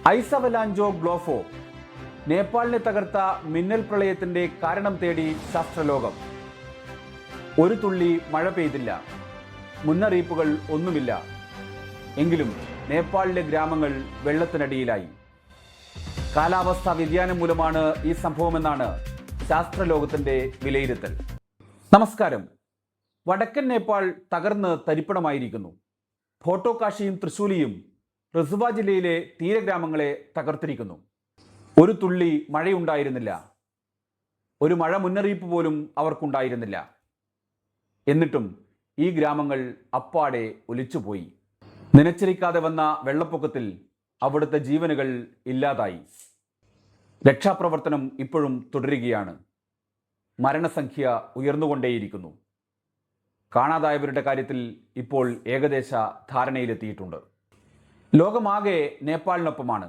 Ice അവലാഞ്ചോ ഗ്ലോഫോ നേപ്പാളിനെ തകർത്ത മിന്നൽ പ്രളയത്തിന്റെ കാരണം തേടി ശാസ്ത്രലോകം. ഒരു തുള്ളി മഴ പെയ്തില്ല, മുന്നറിയിപ്പുകൾ ഒന്നുമില്ല. എങ്കിലും നേപ്പാളിലെ ഗ്രാമങ്ങൾ വെള്ളത്തിനടിയിലായി. കാലാവസ്ഥാ വ്യതിയാനം മൂലമാണ് ഈ സംഭവമെന്നാണ് ശാസ്ത്രലോകത്തിന്റെ വിലയിരുത്തൽ. നമസ്കാരം. വടക്കൻ നേപ്പാൾ തകർന്ന് തരിപ്പണമായിരിക്കുന്നു. ഭോട്ടോകാഷിയും തൃശൂലിയും റസുവ ജില്ലയിലെ തീരഗ്രാമങ്ങളെ തകർത്തിരിക്കുന്നു. ഒരു തുള്ളി മഴയുണ്ടായിരുന്നില്ല, ഒരു മഴ മുന്നറിയിപ്പ് പോലും അവർക്കുണ്ടായിരുന്നില്ല. എന്നിട്ടും ഈ ഗ്രാമങ്ങൾ അപ്പാടെ ഒലിച്ചുപോയി. നനച്ചിരിക്കാതെ വന്ന വെള്ളപ്പൊക്കത്തിൽ അവിടുത്തെ ജീവനുകൾ ഇല്ലാതായി. രക്ഷാപ്രവർത്തനം ഇപ്പോഴും തുടരുകയാണ്. മരണസംഖ്യ ഉയർന്നുകൊണ്ടേയിരിക്കുന്നു. കാണാതായവരുടെ കാര്യത്തിൽ ഇപ്പോൾ ഏകദേശ ധാരണയിലെത്തിയിട്ടുണ്ട്. ലോകമാകെ നേപ്പാളിനൊപ്പമാണ്.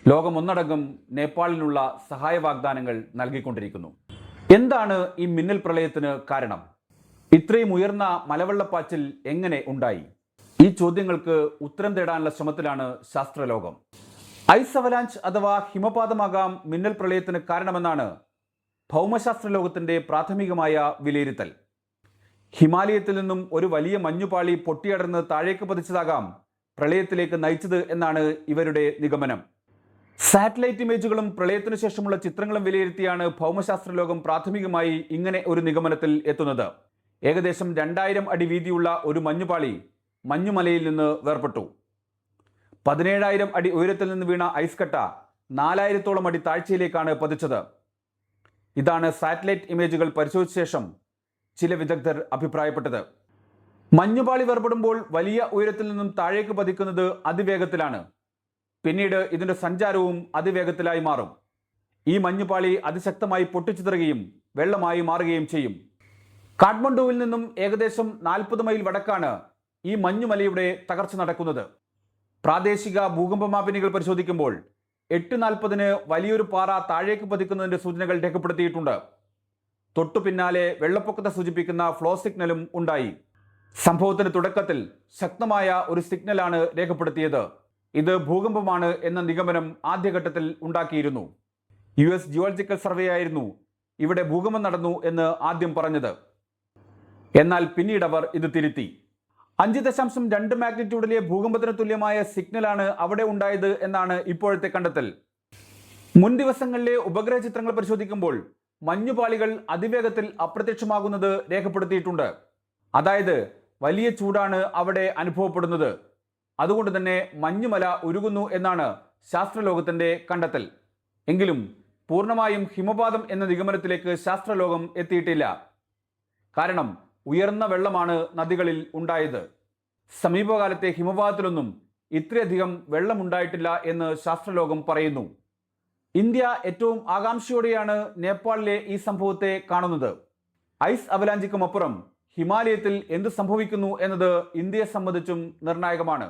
ലോകമൊന്നടങ്കം നേപ്പാളിനുള്ള സഹായ വാഗ്ദാനങ്ങൾ നൽകിക്കൊണ്ടിരിക്കുന്നു. എന്താണ് ഈ മിന്നൽ പ്രളയത്തിന് കാരണം? ഇത്രയും ഉയർന്ന മലവെള്ളപ്പാച്ചിൽ എങ്ങനെ ഉണ്ടായി? ഈ ചോദ്യങ്ങൾക്ക് ഉത്തരം തേടാനുള്ള ശ്രമത്തിലാണ് ശാസ്ത്രലോകം. ഐസ് അവലാഞ്ച് അഥവാ ഹിമപാതമാകാം മിന്നൽ പ്രളയത്തിന് കാരണമെന്നാണ് ഭൗമശാസ്ത്ര ലോകത്തിന്റെ പ്രാഥമികമായ വിലയിരുത്തൽ. ഹിമാലയത്തിൽ നിന്നും ഒരു വലിയ മഞ്ഞുപാളി പൊട്ടിയടർന്ന് താഴേക്ക് പതിച്ചതാകാം പ്രളയത്തിലേക്ക് നയിച്ചത് എന്നാണ് ഇവരുടെ നിഗമനം. സാറ്റലൈറ്റ് ഇമേജുകളും പ്രളയത്തിനു ശേഷമുള്ള ചിത്രങ്ങളും വിലയിരുത്തിയാണ് ഭൗമശാസ്ത്ര ലോകം പ്രാഥമികമായി ഇങ്ങനെ ഒരു നിഗമനത്തിൽ എത്തുന്നത്. ഏകദേശം 2000 അടി വീതിയുള്ള ഒരു മഞ്ഞുപാളി മഞ്ഞുമലയിൽ നിന്ന് വേർപെട്ടു. 17,000 അടി ഉയരത്തിൽ നിന്ന് വീണ ഐസ് കട്ട 4000-ഓളം അടി താഴ്ചയിലേക്കാണ് പതിച്ചത്. ഇതാണ് സാറ്റലൈറ്റ് ഇമേജുകൾ പരിശോധിച്ച ശേഷം ചില വിദഗ്ധർ അഭിപ്രായപ്പെട്ടത്. മഞ്ഞുപാളി വേർപെടുമ്പോൾ വലിയ ഉയരത്തിൽ നിന്നും താഴേക്ക് പതിക്കുന്നത് അതിവേഗത്തിലാണ്. പിന്നീട് ഇതിന്റെ സഞ്ചാരവും അതിവേഗത്തിലായി മാറും. ഈ മഞ്ഞുപാളി അതിശക്തമായി പൊട്ടിച്ചിതറുകയും വെള്ളമായി മാറുകയും ചെയ്യും. കാഠ്മണ്ഡുവിൽ നിന്നും ഏകദേശം 40 മൈൽ വടക്കാണ് ഈ മഞ്ഞുമലയുടെ തകർച്ച നടക്കുന്നത്. പ്രാദേശിക ഭൂകമ്പ മാപിനികൾ പരിശോധിക്കുമ്പോൾ 8:40 വലിയൊരു പാറ താഴേക്ക് പതിക്കുന്നതിന്റെ സൂചനകൾ രേഖപ്പെടുത്തിയിട്ടുണ്ട്. തൊട്ടു പിന്നാലെ വെള്ളപ്പൊക്കത്തെ സൂചിപ്പിക്കുന്ന ഫ്ലോ സിഗ്നലും ഉണ്ടായി. സംഭവത്തിന് തുടക്കത്തിൽ ശക്തമായ ഒരു സിഗ്നലാണ് രേഖപ്പെടുത്തിയത്. ഇത് ഭൂകമ്പമാണ് എന്ന നിഗമനം ആദ്യഘട്ടത്തിൽ ഉണ്ടാക്കിയിരുന്നു. US ജിയോളജിക്കൽ സർവേ ആയിരുന്നു ഇവിടെ ഭൂകമ്പം നടന്നു എന്ന് ആദ്യം പറഞ്ഞത്. എന്നാൽ പിന്നീട് അവർ ഇത് തിരുത്തി. 5.2 മാഗ്നിറ്റ്യൂഡിലെ ഭൂകമ്പത്തിന് തുല്യമായ സിഗ്നലാണ് അവിടെ ഉണ്ടായത് എന്നാണ് ഇപ്പോഴത്തെ കണ്ടെത്തൽ. മുൻ ദിവസങ്ങളിലെ ഉപഗ്രഹ ചിത്രങ്ങൾ പരിശോധിക്കുമ്പോൾ മഞ്ഞുപാളികൾ അതിവേഗത്തിൽ അപ്രത്യക്ഷമാകുന്നത് രേഖപ്പെടുത്തിയിട്ടുണ്ട്. അതായത് വലിയ ചൂടാണ് അവിടെ അനുഭവപ്പെടുന്നത്. അതുകൊണ്ട് തന്നെ മഞ്ഞുമല ഉരുകുന്നു എന്നാണ് ശാസ്ത്രലോകത്തിന്റെ കണ്ടെത്തൽ. എങ്കിലും പൂർണ്ണമായും ഹിമപാതം എന്ന നിഗമനത്തിലേക്ക് ശാസ്ത്രലോകം എത്തിയിട്ടില്ല. കാരണം ഉയർന്ന വെള്ളമാണ് നദികളിൽ ഉണ്ടായത്. സമീപകാലത്തെ ഹിമപാതത്തിലൊന്നും ഇത്രയധികം വെള്ളമുണ്ടായിട്ടില്ല എന്ന് ശാസ്ത്രലോകം പറയുന്നു. ഇന്ത്യ ഏറ്റവും ആകാംക്ഷയോടെയാണ് നേപ്പാളിലെ ഈ സംഭവത്തെ കാണുന്നത്. ഐസ് അവലാഞ്ചിക്കുമപ്പുറം ഹിമാലയത്തിൽ എന്ത് സംഭവിക്കുന്നു എന്നത് ഇന്ത്യയെ സംബന്ധിച്ചും നിർണായകമാണ്.